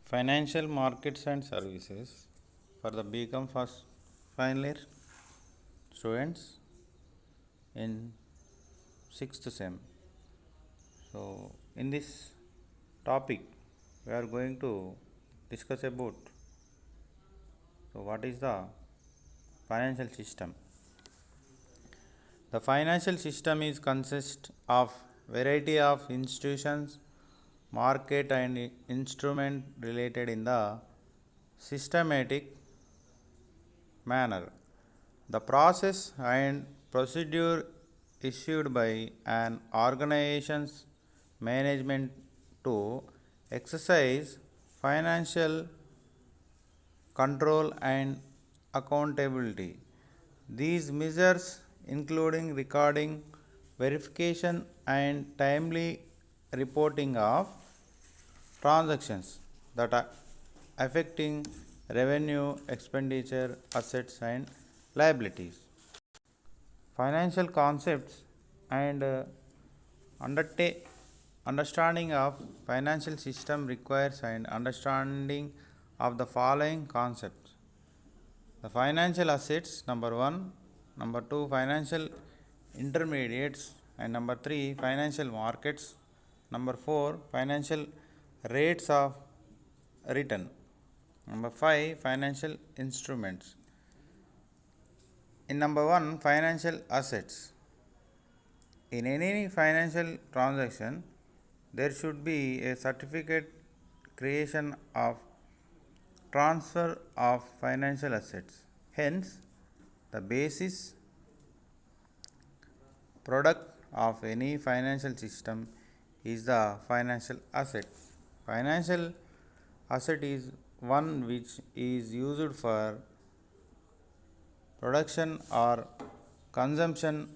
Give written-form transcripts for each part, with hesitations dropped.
Financial markets and services for the BCom first final year students in sixth sem. So, in this topic, we are going to discuss about what is the financial system. The financial system is consist of variety of institutions, market and instrument related in the systematic manner. The process and procedure issued by an organization's management to exercise financial control and accountability. These measures including recording, verification and timely reporting of transactions that are affecting revenue, expenditure, assets and liabilities. Financial concepts and understanding of financial system requires an understanding of the following concepts: the financial assets number 1, number 2 financial intermediates, and number 3 financial markets, number 4 financial rates of return, number 5 financial instruments. In number 1 financial assets, in any financial transaction there should be a certificate creation of transfer of financial assets. Hence, the basis product of any financial system is the financial asset. Financial asset is one which is used for production or consumption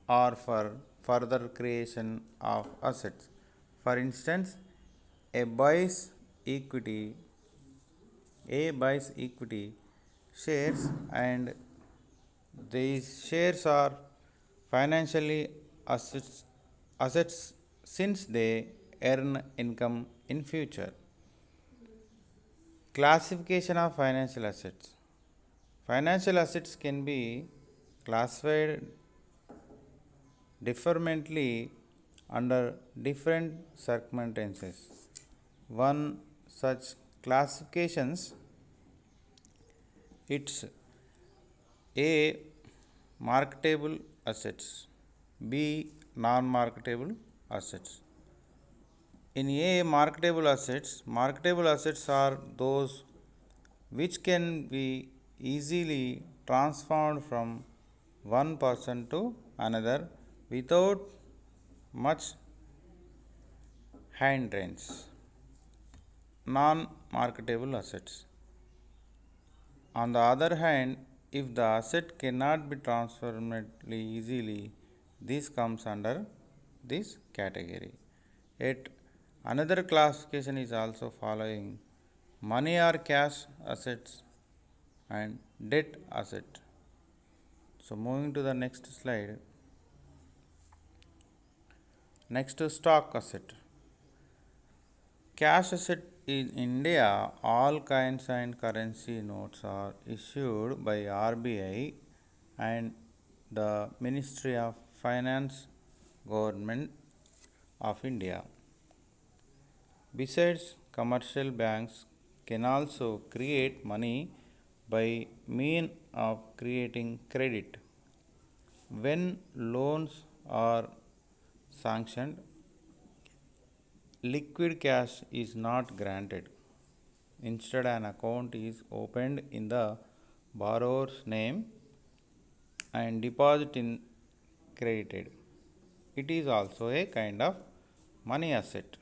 or for further creation of assets. For instance, a buys equity A buys equity shares and these shares are financially assets since they earn income in future. Classification of financial assets. Financial assets can be classified differently under different circumstances. One such classifications, it's A marketable assets, B non-marketable assets. In A marketable assets are those which can be easily transformed from one person to another without much hindrance. Non marketable assets. On the other hand, if the asset cannot be transformed easily, this comes under this category. Yet another classification is also following: money or cash assets and debt asset. So moving to the next slide. Next, stock asset. Cash asset in India, all kinds and currency notes are issued by RBI and the Ministry of Finance, Government of India. Besides, commercial banks can also create money by means of creating credit. When loans are sanctioned, liquid cash is not granted. Instead, an account is opened in the borrower's name and deposit in credited. It is also a kind of money asset.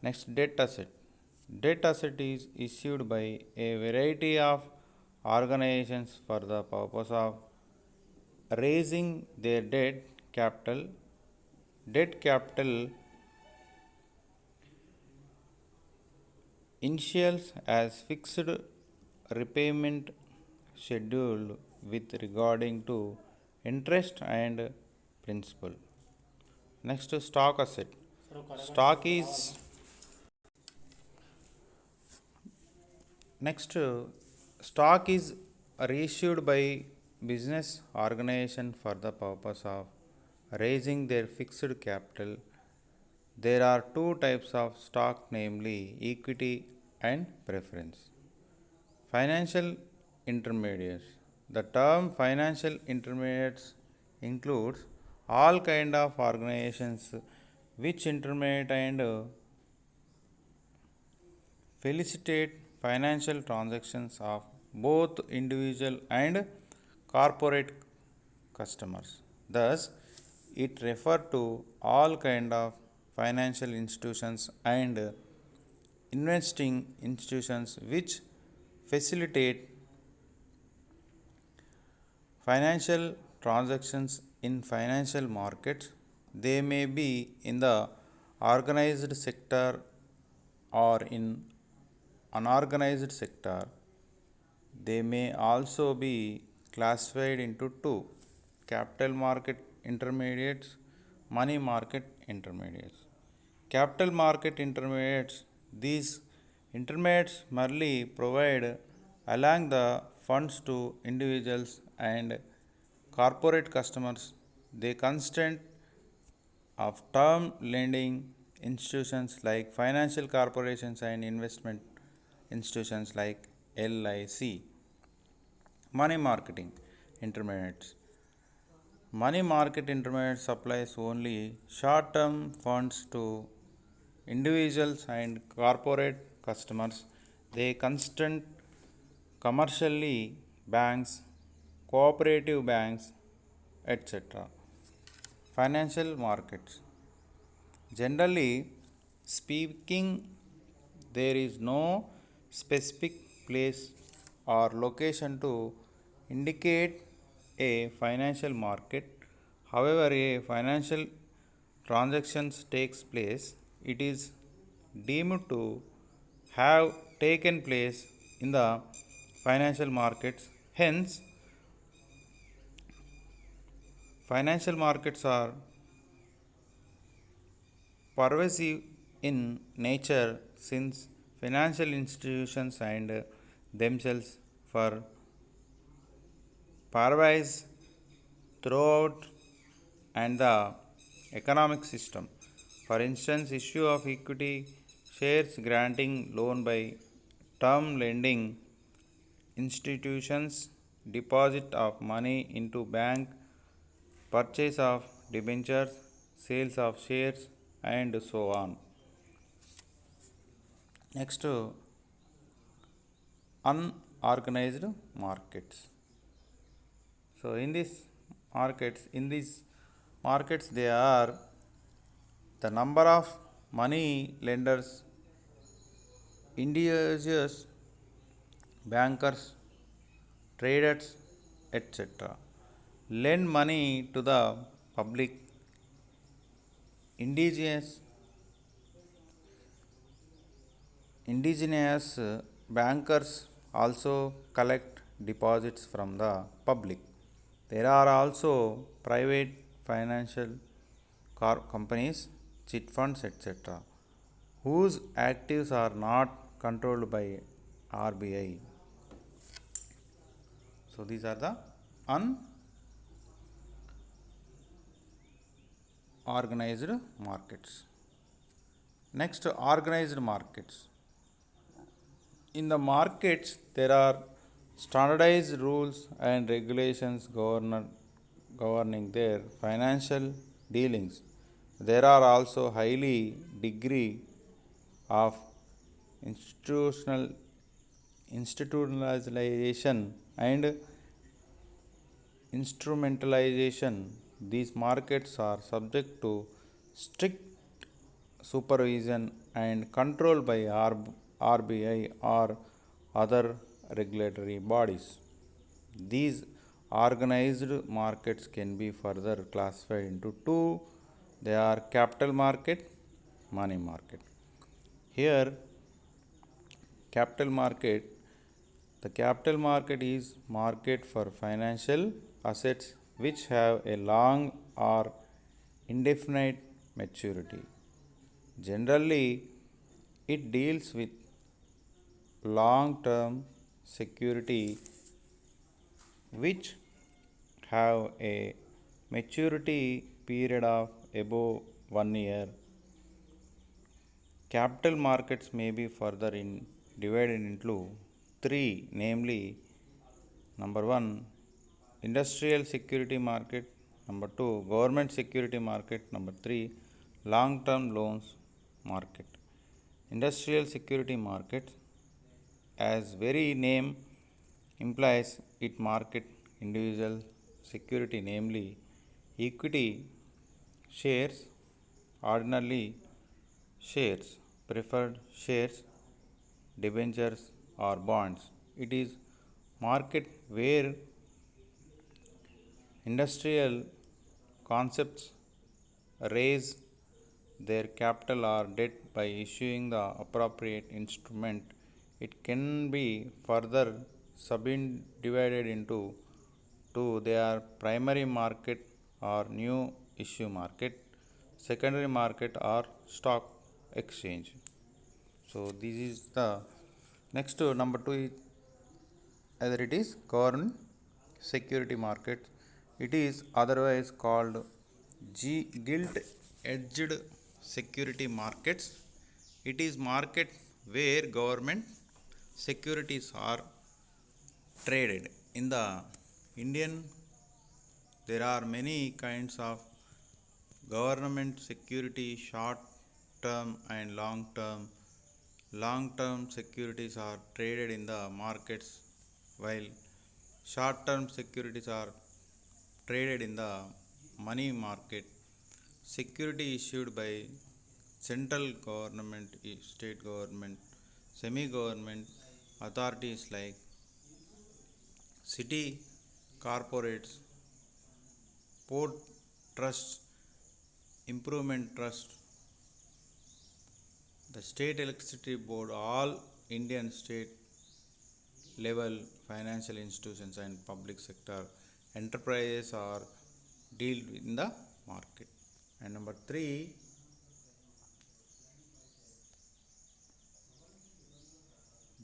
Next, debt asset. Debt asset is issued by a variety of organizations for the purpose of raising their debt capital. Debt capital initials as fixed repayment schedule with regarding to interest and principal. Next, stock asset. Stock is Next, stock is reissued by business organization for the purpose of raising their fixed capital. There are two types of stock, namely equity and preference. Financial intermediates. The term financial intermediates includes all kind of organizations which intermediate and felicitate financial transactions of both individual and corporate customers. Thus, it refers to all kind of financial institutions and investing institutions which facilitate financial transactions in financial markets. They may be in the organized sector or in unorganized sector. They may also be classified into two: capital market intermediates, money market intermediates. Capital market intermediates, these intermediates merely provide allowing the funds to individuals and corporate customers. They consist of term lending institutions like financial corporations and investment institutions like LIC. Money marketing intermediates. Money market intermediate supplies only short term funds to individuals and corporate customers. They constant commercially banks, cooperative banks, etc. Financial markets. Generally speaking, there is no specific place or location to indicate a financial market. However, a financial transactions takes place, it is deemed to have taken place in the financial markets. Hence, financial markets are pervasive in nature since financial institutions and themselves for pervasive throughout and the economic system. For instance, issue of equity shares, granting loan by term lending institutions, deposit of money into bank, purchase of debentures, sales of shares, and so on. Next, unorganized markets. So, in these markets, there are the number of money lenders, individuals, bankers, traders, etc. lend money to the public. Indigenous Indigenous bankers also collect deposits from the public. There are also private financial companies, chit funds, etc., whose actives are not controlled by RBI. So, these are the unorganized markets. Next, organized markets. In the markets, there are standardized rules and regulations governing their financial dealings. There are also highly degree of institutional institutionalization and instrumentalization. These markets are subject to strict supervision and control by RBI or other regulatory bodies. These organized markets can be further classified into two. They are capital market, money market. Here, capital market, the capital market is market for financial assets which have a long or indefinite maturity. Generally, it deals with long term security which have a maturity period of above 1 year. Capital markets may be further divided into three, namely number one, industrial security market, number two, government security market, number three, long term loans market. Industrial security market, as very name implies, it market individual security, namely equity shares, ordinary shares, preferred shares, debentures or bonds. It is market where industrial concepts raise their capital or debt by issuing the appropriate instrument. It can be further subdivided into two. They are primary market or new issue market, secondary market or stock exchange. So this is the next number two is either it is government security market. It is otherwise called gilt edged security markets. It is market where government securities are traded. In the Indian, there are many kinds of government security, short term and long term. Long term securities are traded in the markets while short term securities are traded in the money market. Security issued by central government, state government, semi government authorities like city corporates, port trusts, improvement trust, the state electricity board, all Indian state level financial institutions and public sector enterprises are dealt in the market. And number three,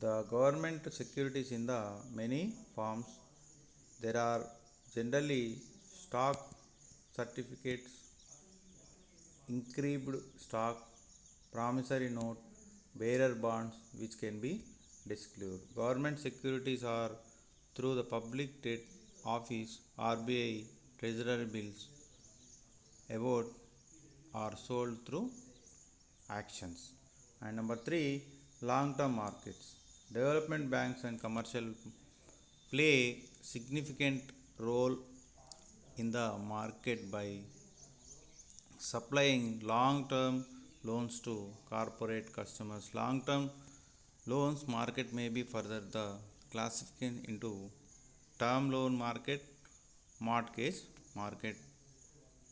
the government securities in the many forms. There are generally stock certificates, increased stock, promissory note, bearer bonds which can be disclosed. Government securities are through the public debt office, RBI, treasury bills, award are sold through actions. And number three, long term markets. Development banks and commercial play significant role in the market by supplying long term loans to corporate customers. Long term loans market may be further the classification into term loan market, mortgage market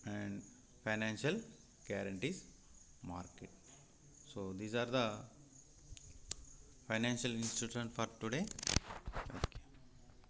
and financial guarantees market. So these are the financial institutions for today.